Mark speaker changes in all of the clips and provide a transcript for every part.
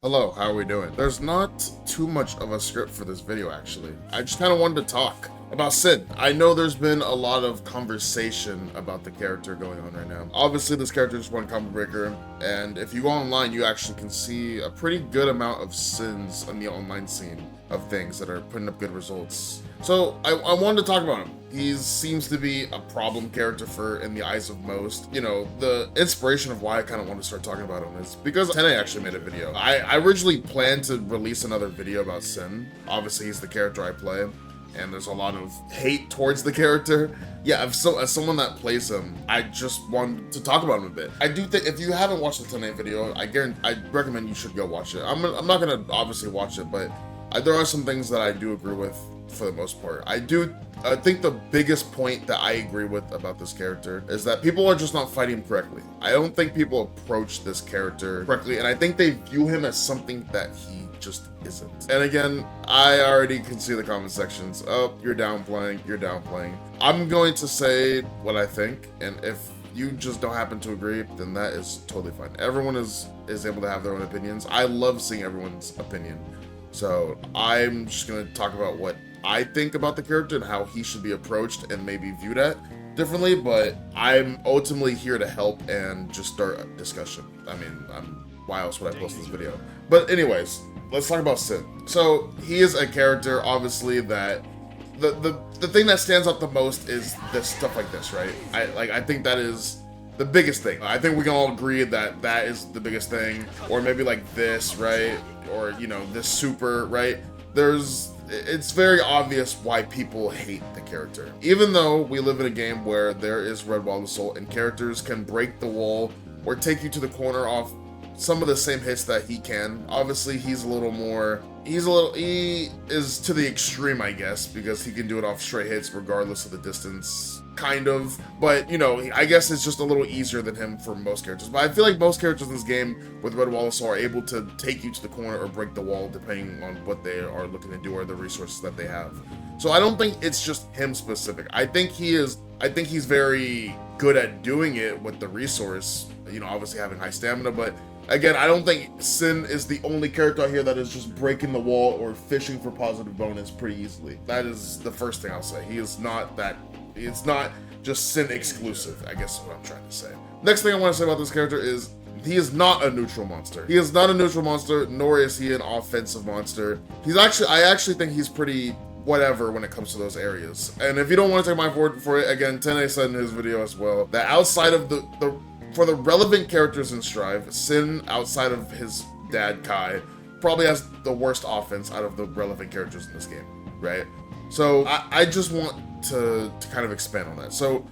Speaker 1: Hello, how are we doing? There's not too much of a script for this video, actually. I just kind of wanted to talk about Sid. I know there's been a lot of conversation about the character going on right now. Obviously, this character is one comic breaker, and if you go online, you actually can see a pretty good amount of sins in the online scene of things that are putting up good results. So I wanted to talk about him. He seems to be a problem character in the eyes of most. You know, the inspiration of why I kind of want to start talking about him is because Tene actually made a video. I originally planned to release another video about Sin. Obviously, he's the character I play, and there's a lot of hate towards the character. Yeah, as someone that plays him, I just want to talk about him a bit. I do think if you haven't watched the Tene video, I recommend you should go watch it. I'm not gonna obviously watch it, but there are some things that I do agree with for the most part. I think the biggest point that I agree with about this character is that people are just not fighting him correctly. I don't think people approach this character correctly, and I think they view him as something that he just isn't. And again, I already can see the comment sections. Oh, you're downplaying. I'm going to say what I think, and if you just don't happen to agree, then that is totally fine. Everyone is able to have their own opinions. I love seeing everyone's opinion. So I'm just gonna talk about what I think about the character and how he should be approached and maybe viewed at differently, but I'm ultimately here to help and just start a discussion. I mean, why else would I post this video? But anyways, let's talk about Sin. So he is a character, obviously, that the thing that stands out the most is this stuff like this, right? I think that is the biggest thing. I think we can all agree that that is the biggest thing, or maybe like this, right? Or, you know, this super, right? It's very obvious why people hate the character. Even though we live in a game where there is Red Wall Assault and characters can break the wall or take you to the corner off some of the same hits that he can. Obviously, he is to the extreme, I guess, because he can do it off straight hits regardless of the distance, kind of. But, you know, I guess it's just a little easier than him for most characters. But I feel like most characters in this game with Red Wall Assault are able to take you to the corner or break the wall depending on what they are looking to do or the resources that they have. So I don't think it's just him specific. I think he's very good at doing it with the resource, you know, obviously having high stamina, but again, I don't think Sin is the only character out here that is just breaking the wall or fishing for positive bonus pretty easily. That is the first thing I'll say. It's not just Sin exclusive, I guess is what I'm trying to say. Next thing I want to say about this character is he is not a neutral monster. He is not a neutral monster, nor is he an offensive monster. I actually think he's pretty whatever when it comes to those areas. And if you don't want to take my word for it, again, Tene said in his video as well, that outside of for the relevant characters in Strive, Sin, outside of his dad Kai, probably has the worst offense out of the relevant characters in this game, right? So I just want to kind of expand on that. So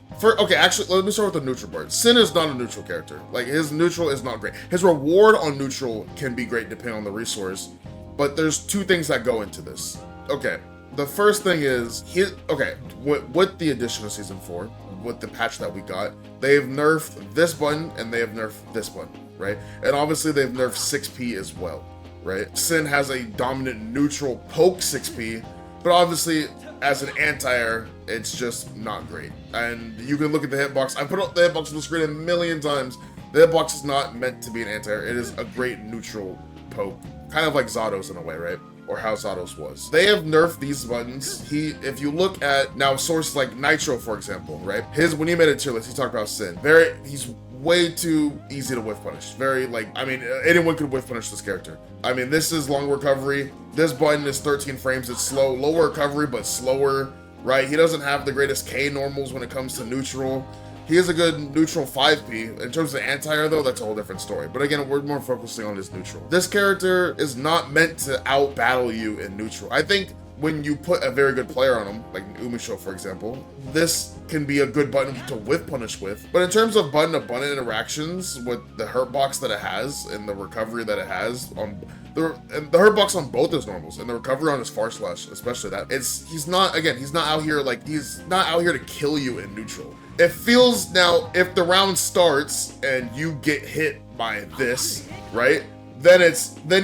Speaker 1: actually, let me start with the neutral part. Sin is not a neutral character. Like, his neutral is not great. His reward on neutral can be great depending on the resource, but there's two things that go into this. Okay, the first thing is, with the addition of Season 4, with the patch that we got, they've nerfed this button and they have nerfed this button, right? And obviously they've nerfed 6P as well, right? Sin has a dominant neutral poke 6P, but obviously as an anti-air, it's just not great. And you can look at the hitbox. I put up the hitbox on the screen a million times. The hitbox is not meant to be an anti-air. It is a great neutral poke, kind of like Zado's in a way, right? Or how Zado's was. They have nerfed these buttons. If you look at now sources like Nitro, for example, right? When he made a tier list, he talked about Sin. He's way too easy to whiff punish. Anyone could whiff punish this character. I mean, this is long recovery. This button is 13 frames. It's slow, lower recovery, but slower, right? He doesn't have the greatest K normals when it comes to neutral. He is a good neutral 5P. In terms of anti-air, though, that's a whole different story. But again, we're more focusing on his neutral. This character is not meant to out-battle you in neutral. I think when you put a very good player on him, like Umisho, for example, this can be a good button to whiff punish with. But in terms of button-to-button interactions with the hurt box that it has and the recovery that it has, and the hurt box on both his normals and the recovery on his far slash, especially that, he's not out here to kill you in neutral. It feels now, if the round starts and you get hit by this, right? Then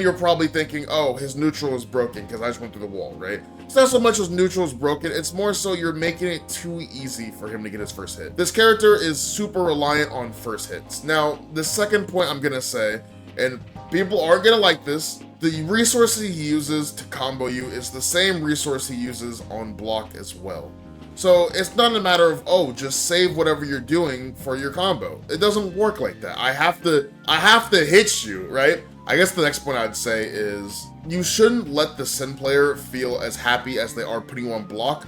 Speaker 1: you're probably thinking, oh, his neutral is broken because I just went through the wall, right? It's not so much as neutral is broken, it's more so you're making it too easy for him to get his first hit. This character is super reliant on first hits. Now, the second point I'm gonna say, and People aren't gonna like this. The resources he uses to combo you is the same resource he uses on block as well. So it's not a matter of, oh, just save whatever you're doing for your combo. It doesn't work like that. I have to hit you, right? I guess the next point I'd say is you shouldn't let the Sin player feel as happy as they are putting you on block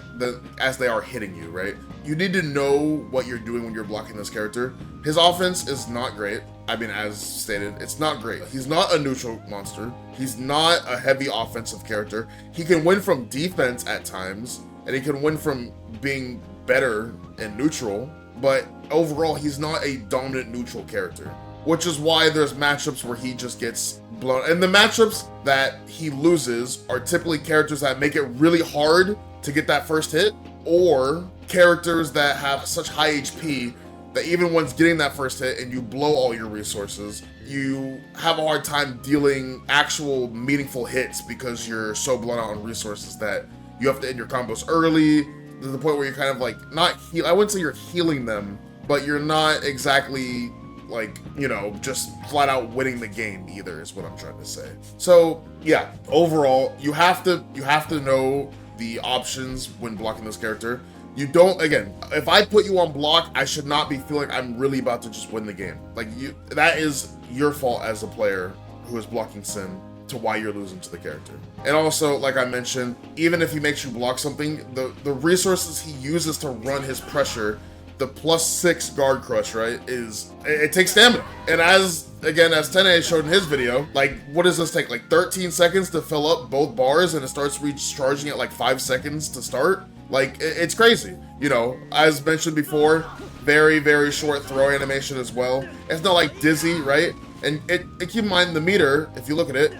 Speaker 1: as they are hitting you, right? You need to know what you're doing when you're blocking this character. His offense is not great. I mean, as stated, it's not great. He's not a neutral monster. He's not a heavy offensive character. He can win from defense at times, and he can win from being better in neutral, but overall, he's not a dominant neutral character, which is why there's matchups where he just gets blown. And the matchups that he loses are typically characters that make it really hard to get that first hit, or characters that have such high HP that even once getting that first hit and you blow all your resources, you have a hard time dealing actual meaningful hits because you're so blown out on resources that you have to end your combos early, to the point where you're kind of like, I wouldn't say you're healing them, but you're not exactly like, you know, just flat out winning the game either, is what I'm trying to say. So yeah, overall, you have to know the options when blocking this character. You don't, again, if I put you on block, I should not be feeling I'm really about to just win the game. Like, that is your fault as a player who is blocking Sin to why you're losing to the character. And also, like I mentioned, even if he makes you block something, the resources he uses to run his pressure, the +6 guard crush, right, it takes stamina. And as 10A showed in his video, like, what does this take? Like 13 seconds to fill up both bars, and it starts recharging at like 5 seconds to start? Like, it's crazy. You know, as mentioned before, very, very short throw animation as well. It's not like Dizzy, right? And keep in mind, the meter, if you look at it,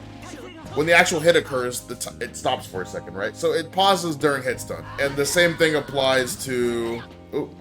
Speaker 1: when the actual hit occurs, it stops for a second, right? So it pauses during hit stun. And the same thing applies to,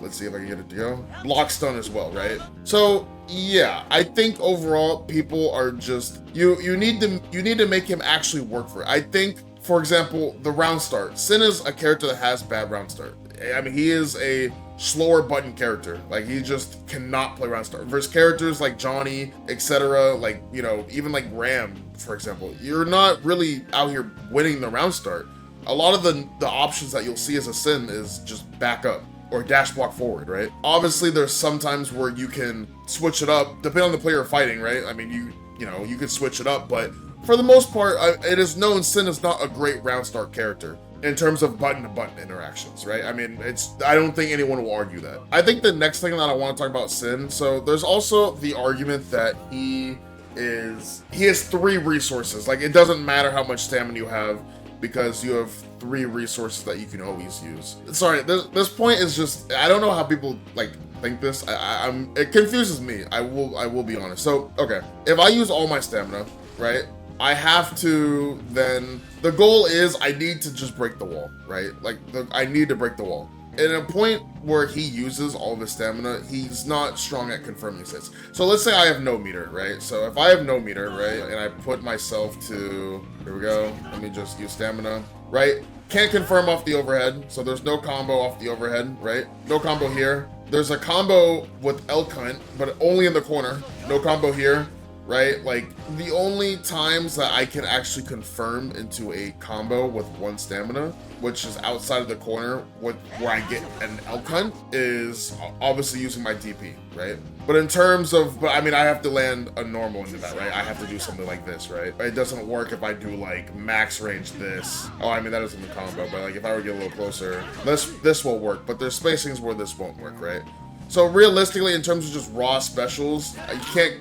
Speaker 1: let's see if I can get it to go, block stun as well, right? So yeah, I think overall people are just, you need to make him actually work for it. I think, for example, the round start. Sin is a character that has bad round start. I mean, he is a slower button character. Like, he just cannot play round start. Versus characters like Johnny, etc., like, you know, even like Ram, for example. You're not really out here winning the round start. A lot of the options that you'll see as a Sin is just back up or dash block forward, right? Obviously, there's some times where you can switch it up, depending on the player fighting, right? I mean, you know, you could switch it up, but for the most part, it is known Sin is not a great round start character in terms of button-to-button interactions, right? I mean, I don't think anyone will argue that. I think the next thing that I want to talk about Sin, so there's also the argument that he has 3 resources. Like, it doesn't matter how much stamina you have because you have 3 resources that you can always use. Sorry, this point is just, I don't know how people, like, think this. It confuses me. I will be honest. So, okay, if I use all my stamina, right? I have to then, the goal is I need to just break the wall, right? Like, I need to break the wall. At a point where he uses all of his stamina, he's not strong at confirming hits. So let's say I have no meter, right? So if I have no meter, right, and I put myself to, here we go, let me just use stamina, right? Can't confirm off the overhead, so there's no combo off the overhead, right? No combo here. There's a combo with Elk Hunt, but only in the corner. No combo here. Right? Like, the only times that I can actually confirm into a combo with 1 stamina, which is outside of the corner, where I get an Elk Hunt, is obviously using my DP, right? But in terms of, I mean, I have to land a normal into that, right? I have to do something like this, right? It doesn't work if I do, like, max range this. Oh, I mean, that isn't the combo, but, like, if I were to get a little closer, this will work, but there's spacings where this won't work, right? So realistically, in terms of just raw specials,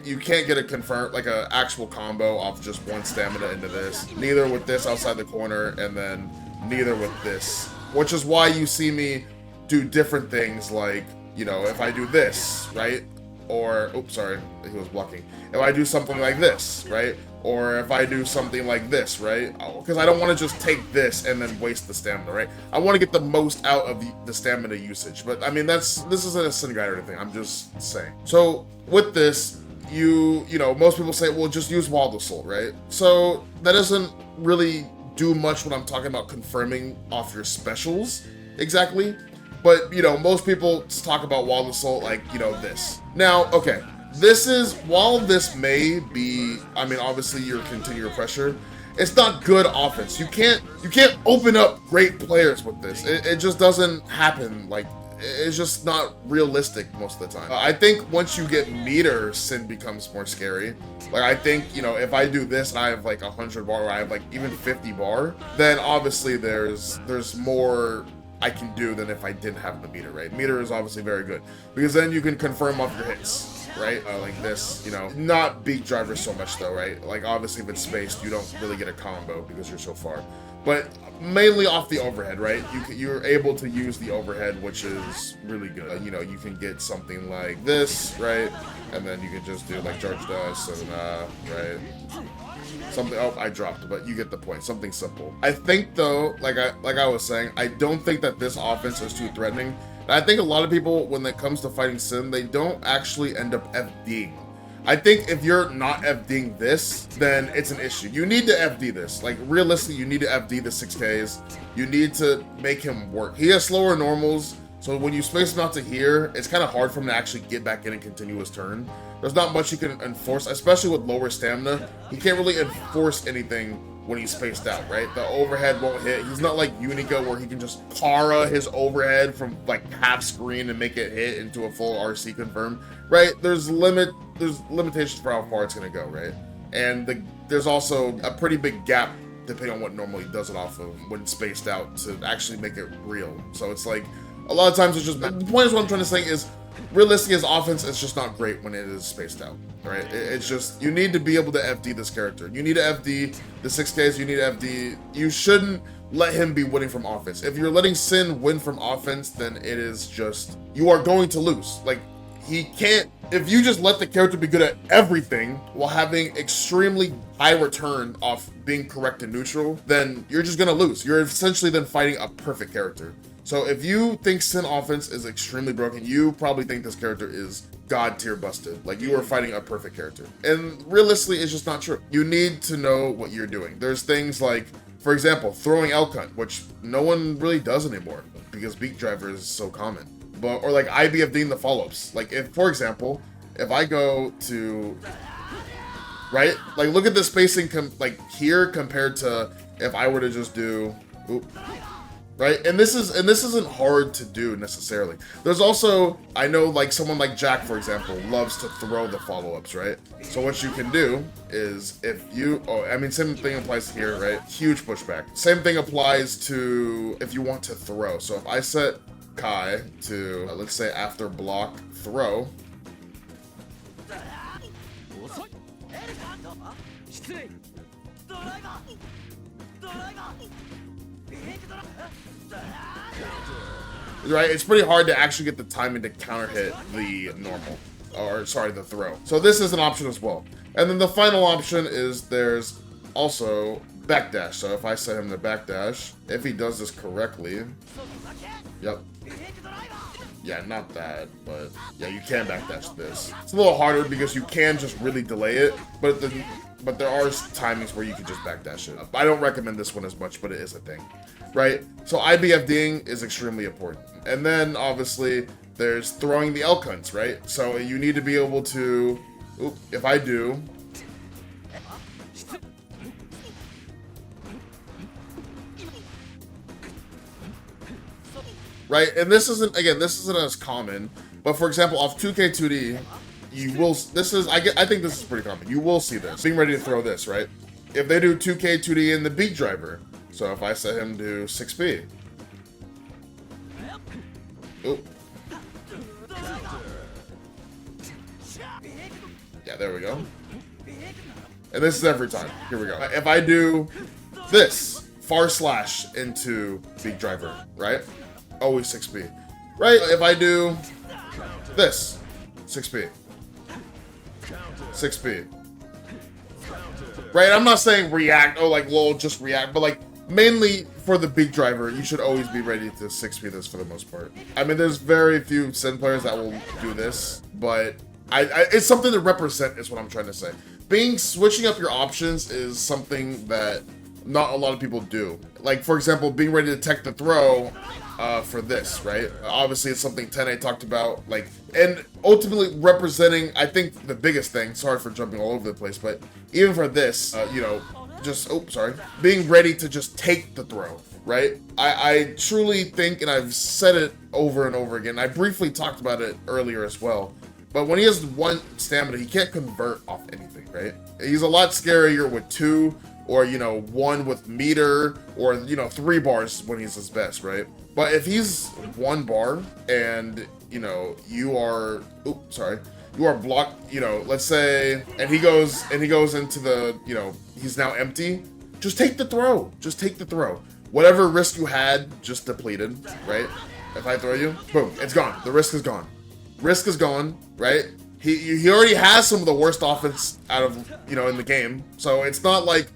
Speaker 1: you can't get a confirm, like a actual combo off just 1 stamina into this. Neither with this outside the corner, and then neither with this. Which is why you see me do different things, like, you know, if I do this, right? Or, oops, sorry, he was blocking. If I do something like this, right? Or if I do something like this, right? Because I don't want to just take this and then waste the stamina, right? I want to get the most out of the stamina usage. But I mean, this isn't a Sin guide or anything. I'm just saying. So with this, you know, most people say, well, just use Wild Assault, right? So that doesn't really do much when I'm talking about confirming off your specials exactly. But, you know, most people talk about Wild Assault like, you know, this. Now, okay, This is, while this may be, I mean, obviously your continual pressure, it's not good offense. You can't open up great players with this. It just doesn't happen. Like, it's just not realistic most of the time. I think once you get meter, Sin becomes more scary. Like, I think, you know, if I do this and I have like 100 bar, or I have like even 50 bar, then obviously there's more I can do than if I didn't have the meter, right? Meter is obviously very good because then you can confirm off your hits, right? Like this, you know, not beat driver so much though, right? Like obviously if it's spaced, you don't really get a combo because you're so far, but mainly off the overhead, right? You're able to use the overhead, which is really good. You know, you can get something like this, right? And then you can just do like charge dust and right? Something, oh, I dropped, but you get the point. Something simple. I think though, like I was saying, I don't think that this offense is too threatening. And I think a lot of people, when it comes to fighting Sin, they don't actually end up FDing. I think if you're not FDing this, then it's an issue. You need to FD this. Like realistically, you need to FD the 6Ks. You need to make him work. He has slower normals, so when you space him out to here, it's kind of hard for him to actually get back in and continue his turn. There's not much you can enforce, especially with lower stamina. He can't really enforce anything when he's spaced out, right? The overhead won't hit. He's not like Unica where he can just Kara his overhead from like half screen and make it hit into a full RC confirm, right? There's limitations for how far it's gonna go, right? And there's also a pretty big gap depending on what normally does it off of when spaced out to actually make it real. So it's like, a lot of times it's just, the point is what I'm trying to say is, realistically, his offense is just not great when it is spaced out, right? It's just, you need to be able to FD this character. You need to FD the 6Ks, you need to FD, you shouldn't let him be winning from offense. If you're letting Sin win from offense, then it is just, you are going to lose. Like, he can't, if you just let the character be good at everything while having extremely high return off being correct and neutral, then you're just gonna lose. You're essentially then fighting a perfect character. So if you think Sin offense is extremely broken, you probably think this character is god tier busted. Like you are fighting a perfect character. And realistically, it's just not true. You need to know what you're doing. There's things like, for example, throwing L-Cunt, which no one really does anymore because beat driver is so common. But, or like IBFDing the follow-ups. Like if, for example, if I go to, right? Like look at the spacing like here compared to if I were to just do, oop, right? And this isn't hard to do necessarily. There's also, I know like someone like Jack, for example, loves to throw the follow-ups, right? So what you can do is if you, oh, I mean, same thing applies here, right? Huge pushback. Same thing applies to if you want to throw. So if I set Kai to, let's say after block, throw. Right, it's pretty hard to actually get the timing to counter hit the normal, or sorry, the throw. So this is an option as well. And then the final option is there's also backdash. So if I set him to backdash, if he does this correctly, yep. Yeah, not that, but yeah, you can backdash this. It's a little harder because you can just really delay it, but there are timings where you can just backdash it. I don't recommend this one as much, but it is a thing, right? So IBFDing is extremely important. And then obviously there's throwing the L-Cunts, right? So you need to be able to, oop, if I do, right? And this isn't, again, this isn't as common, but for example, off 2K2D, you will, this is, I think this is pretty common. You will see this, being ready to throw this, right? If they do 2K2D in the beat driver, so if I set him to 6B, oop. Yeah, there we go. And this is every time. Here we go. If I do this, far slash into beat driver, right? Always 6B. Right? If I do this, 6B. 6B. Right? I'm not saying react, oh like lol, just react, but like mainly for the beat driver, you should always be ready to 6B this for the most part. I mean, there's very few Sin players that will do this, but it's something to represent is what I'm trying to say. Switching up your options is something that not a lot of people do. Like, for example, being ready to tech the throw for this, right? Obviously, it's something Tene talked about, like, and ultimately representing, I think, the biggest thing, sorry for jumping all over the place, but even for this, you know, just, oh, sorry, being ready to just take the throw, right? I truly think, and I've said it over and over again, I briefly talked about it earlier as well, but when he has 1 stamina, he can't convert off anything, right? He's a lot scarier with 2, or, you know, 1 with meter, or, you know, 3 bars when he's his best, right? But if he's 1 bar, and, you know, you are, oops, sorry, you are blocked, you know, let's say, and he goes into the, you know, he's now empty, just take the throw. Just take the throw. Whatever risk you had, just depleted, right? If I throw you, boom, it's gone. The risk is gone. Risk is gone, right? He already has some of the worst offense out of, you know, in the game. So it's not like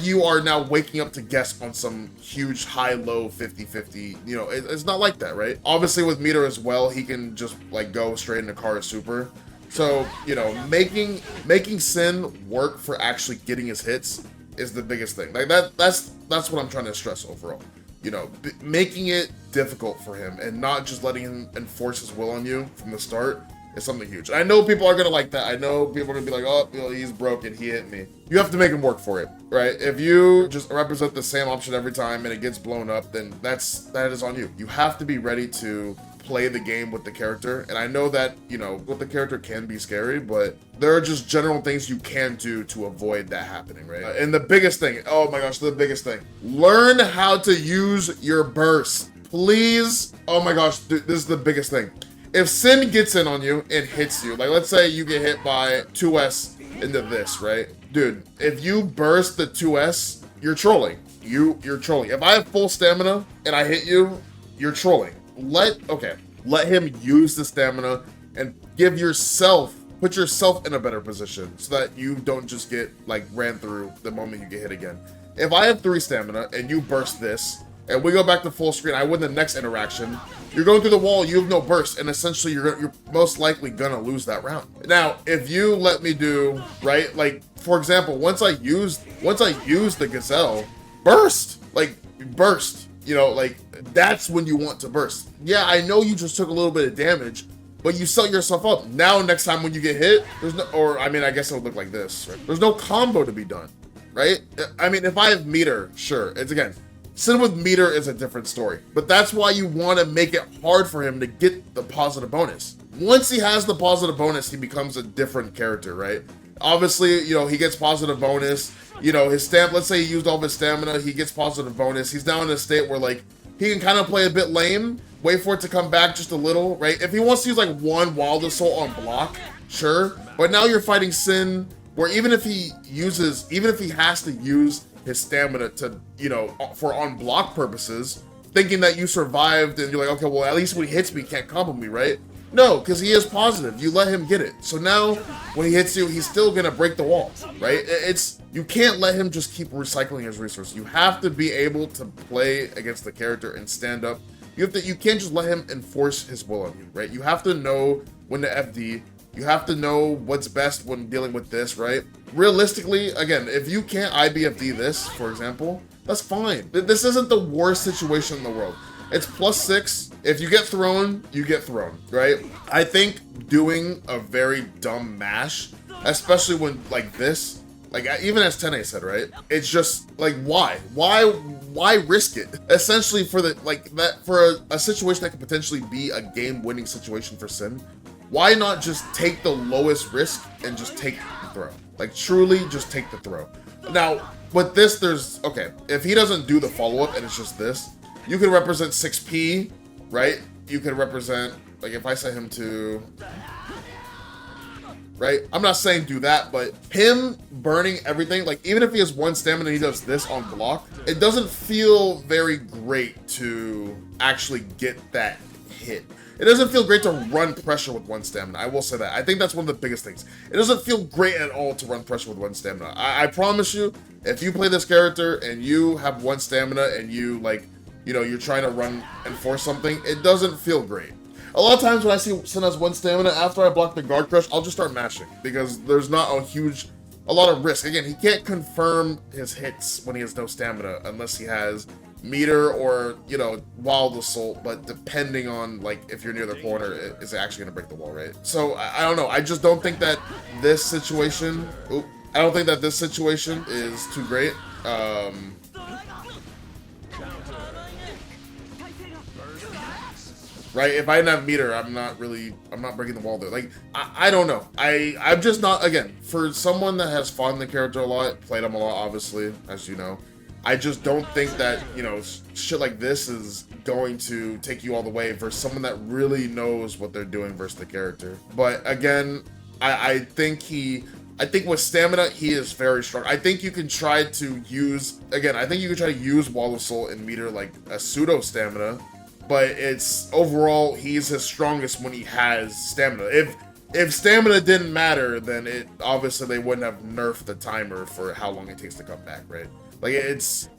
Speaker 1: you are now waking up to guess on some huge high-low 50-50. You know, it's not like that, right? Obviously with meter as well, he can just like go straight into Kara super. So, you know, making Sin work for actually getting his hits is the biggest thing. Like that's what I'm trying to stress overall. You know, making it difficult for him and not just letting him enforce his will on you from the start is something huge. I know people are gonna like that. I know people are gonna be like, oh, you know, he's broken, he hit me. You have to make him work for it, right? If you just represent the same option every time and it gets blown up, then that is on you. You have to be ready to play the game with the character. And I know that, you know, with the character can be scary, but there are just general things you can do to avoid that happening, right? And the biggest thing, oh my gosh, the biggest thing, learn how to use your burst, please. Oh my gosh, dude, this is the biggest thing. If Sin gets in on you and hits you, like let's say you get hit by 2S into this, right? Dude, if you burst the 2S, you're trolling. You're trolling. If I have full stamina and I hit you, you're trolling. Let him use the stamina and put yourself in a better position so that you don't just get like ran through the moment you get hit again. If I have 3 stamina and you burst this and we go back to full screen, I win the next interaction, you're going through the wall, you have no burst, and essentially you're most likely gonna lose that round. Now, if you let me do, right, like for example, once I use the Gazelle, burst, you know, like that's when you want to burst. Yeah, I know you just took a little bit of damage, but you set yourself up. Now, next time when you get hit, there's no, or I mean, I guess it would look like this, right? There's no combo to be done, right? I mean, if I have meter, sure, it's again, Sin with meter is a different story, but that's why you want to make it hard for him to get the positive bonus. Once he has the positive bonus, he becomes a different character, right? Obviously, you know, he gets positive bonus, you know, his stamp, let's say he used all of his stamina, he gets positive bonus. He's now in a state where like, he can kind of play a bit lame, wait for it to come back just a little, right? If he wants to use like 1 Wild Assault on block, sure. But now you're fighting Sin, where even if he has to use his stamina to, you know, for on block purposes, thinking that you survived and you're like, okay, well, at least when he hits me, he can't combo me, right? No, because he is positive. You let him get it. So now when he hits you, he's still gonna break the wall, right? You can't let him just keep recycling his resources. You have to be able to play against the character and stand up. You can't just let him enforce his will on you, right? You have to know when to FD. You have to know what's best when dealing with this, right? Realistically, again, if you can't IBFD this, for example, that's fine. This isn't the worst situation in the world. It's +6. If you get thrown, you get thrown, right? I think doing a very dumb mash, especially when like this, like even as Tene said, right? It's just like, why risk it? Essentially for a situation that could potentially be a game-winning situation for Sin, why not just take the lowest risk and just take the throw? Like truly just take the throw. Now, with this, if he doesn't do the follow-up and it's just this, you can represent 6P, right? You can represent, like if I set him to, right? I'm not saying do that, but him burning everything, like even if he has 1 stamina and he does this on block, it doesn't feel very great to actually get that hit. It doesn't feel great to run pressure with 1 stamina. I will say that. I think that's one of the biggest things. It doesn't feel great at all to run pressure with 1 stamina. I promise you, if you play this character and you have 1 stamina and you like, you know, you're trying to run and force something, it doesn't feel great. A lot of times when I see Sin has 1 stamina, after I block the guard crush, I'll just start mashing because there's not a huge a lot of risk. Again, he can't confirm his hits when he has no stamina unless he has meter or, you know, wild assault, but depending on, like, if you're near the corner, it's actually gonna break the wall, right? So I don't know. I just don't think that this situation I don't think that this situation is too great. Right, if I didn't have meter, I'm not breaking the wall there. Like, I don't know. I'm just not, again, for someone that has fought the character a lot, played him a lot, obviously, as you know, I just don't think that, you know, shit like this is going to take you all the way versus someone that really knows what they're doing versus the character. But again, I think with stamina, he is very strong. I think you can try to use, again, I think you can try to use Wall of Soul and meter like a pseudo stamina, but it's overall, he's his strongest when he has stamina. If stamina didn't matter, then obviously they wouldn't have nerfed the timer for how long it takes to come back, right? Like,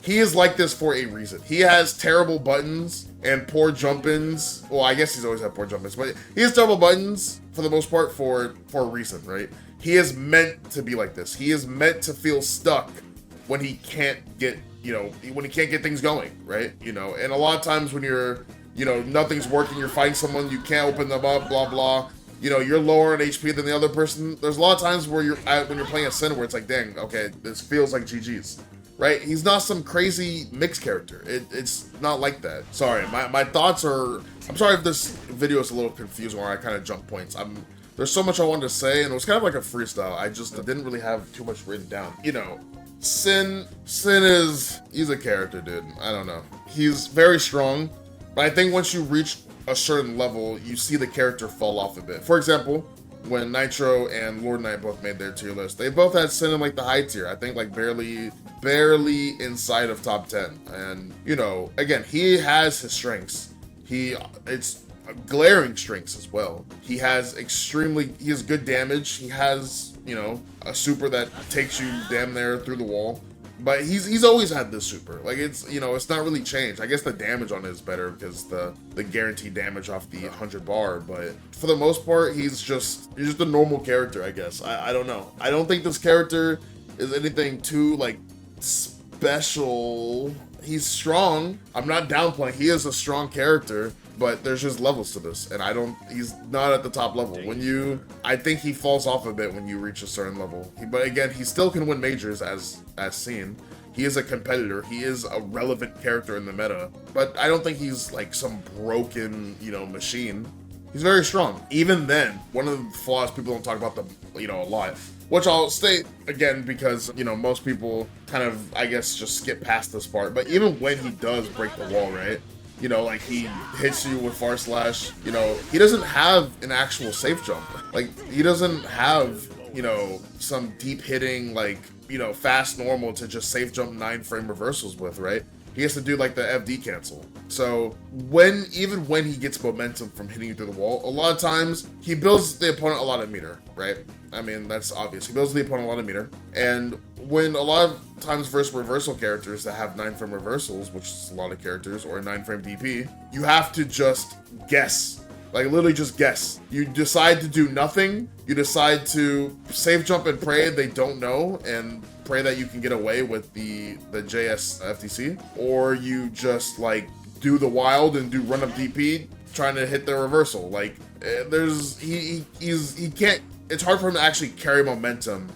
Speaker 1: he is like this for a reason. He has terrible buttons and poor jump-ins. Well, I guess he's always had poor jump-ins, but he has terrible buttons for the most part for a reason, right? He is meant to be like this. He is meant to feel stuck when he can't get, you know, when he can't get things going, right? You know, and a lot of times when you're, you know, nothing's working, you're fighting someone, you can't open them up, blah, blah. You know, you're lower on HP than the other person. There's a lot of times where when you're playing a Sin where it's like, dang, okay, this feels like GG's. Right? He's not some crazy mixed character. It's not like that. Sorry, my thoughts are... I'm sorry if this video is a little confusing or I kind of jump points. There's so much I wanted to say, and it was kind of like a freestyle. I just didn't really have too much written down. You know, Sin he's a character, dude. I don't know. He's very strong, but I think once you reach a certain level, you see the character fall off a bit. For example, when Nitro and Lord Knight both made their tier list, they both had Sin in like the high tier. I think like barely inside of top 10. And, you know, again, he has his strengths. It's glaring strengths as well. He has good damage. He has, you know, a super that takes you damn near through the wall. But he's always had this super. Like, it's, you know, it's not really changed. I guess the damage on it is better because the guaranteed damage off the 100 bar, but for the most part, he's just a normal character, I guess. I don't know. I don't think this character is anything too, like, special. He's strong. I'm not downplaying. He is a strong character, but there's just levels to this, and he's not at the top level. I think he falls off a bit when you reach a certain level. But again, he still can win majors as seen. He is a competitor. He is a relevant character in the meta, but I don't think he's like some broken, you know, machine. He's very strong. Even then, one of the flaws people don't talk about a lot, which I'll state again because, you know, most people kind of, I guess, just skip past this part. But even when he does break the wall, right? You know, like, he hits you with Far Slash, you know, he doesn't have an actual safe jump. Like, he doesn't have, you know, some deep hitting, like, you know, fast normal to just safe jump 9-frame reversals with, right? He has to do, like, the FD cancel. So, even when he gets momentum from hitting you through the wall, a lot of times, he builds the opponent a lot of meter, right? I mean, that's obvious. He builds the opponent a lot of meter. And when a lot of times versus reversal characters that have 9-frame reversals, which is a lot of characters, or 9-frame DP, you have to just guess. Like, literally just guess. You decide to do nothing. You decide to safe jump and pray they don't know, and pray that you can get away with the JS FTC. Or you just, like, do the wild and do run up DP, trying to hit the reversal. Like, he can't... It's hard for him to actually carry momentum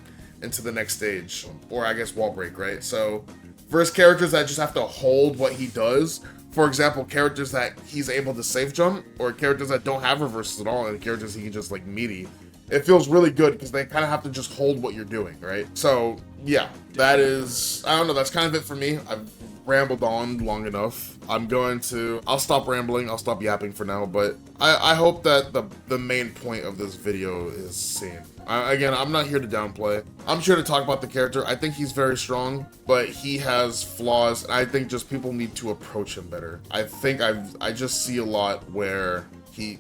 Speaker 1: into the next stage, or I guess wall break, right? So, versus characters that just have to hold what he does, for example, characters that he's able to safe jump, or characters that don't have reversals at all, and characters he can just, like, meaty, it feels really good because they kind of have to just hold what you're doing, right? So, yeah, that is, I don't know, that's kind of it for me. I've rambled on long enough. I'll stop rambling, I'll stop yapping for now, but I hope that the main point of this video is seen. Again, I'm not here to downplay. I'm here to talk about the character. I think he's very strong, but he has flaws, and I think just people need to approach him better. I think I just see a lot where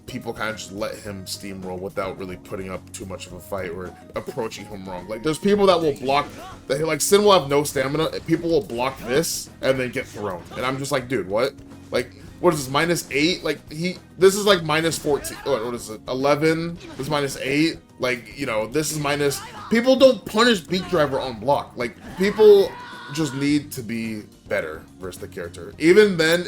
Speaker 1: people kind of just let him steamroll without really putting up too much of a fight or approaching him wrong. Like, there's people that will block, like, Sin will have no stamina, and people will block this and then get thrown. And I'm just like, dude, what? Like, what is this, -8? Like, this is like -14. What is it, 11? This is -8. Like, you know, this is minus. People don't punish Beat Driver on block. Like, people just need to be better versus the character. Even then,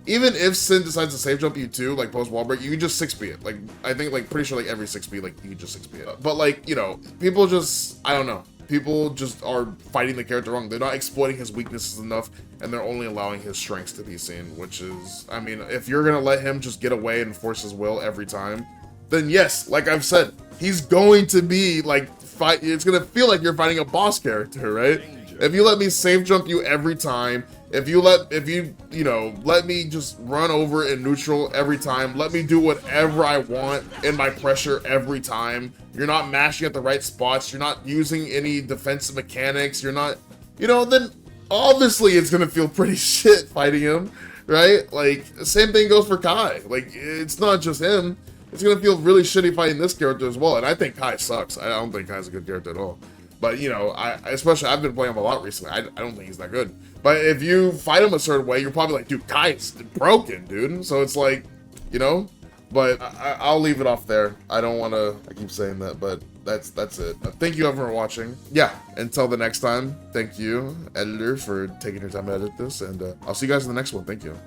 Speaker 1: even if Sin decides to safe jump you too, like post wall break, you can just 6B it. Like, I think, like, pretty sure, like, every 6B, like, you can just 6B it. But, like, you know, people just, I don't know. People just are fighting the character wrong. They're not exploiting his weaknesses enough, and they're only allowing his strengths to be seen, which is, I mean, if you're gonna let him just get away and force his will every time, then yes, like I've said, he's going to be, like, it's gonna feel like you're fighting a boss character, right? If you let me safe jump you every time, if you let me just run over in neutral every time, let me do whatever I want in my pressure every time, you're not mashing at the right spots, you're not using any defensive mechanics, you're not, you know, then obviously it's gonna feel pretty shit fighting him, right? Like, the same thing goes for Kai. Like, it's not just him. It's gonna feel really shitty fighting this character as well, and I think Kai sucks. I don't think Kai's a good character at all. But, you know, I've been playing him a lot recently. I don't think he's that good. But if you fight him a certain way, you're probably like, dude, Kai's broken, dude. So it's like, you know, but I'll leave it off there. I don't want to, I keep saying that, but that's it. Thank you everyone for watching. Yeah, until the next time, thank you, editor, for taking your time to edit this. And I'll see you guys in the next one. Thank you.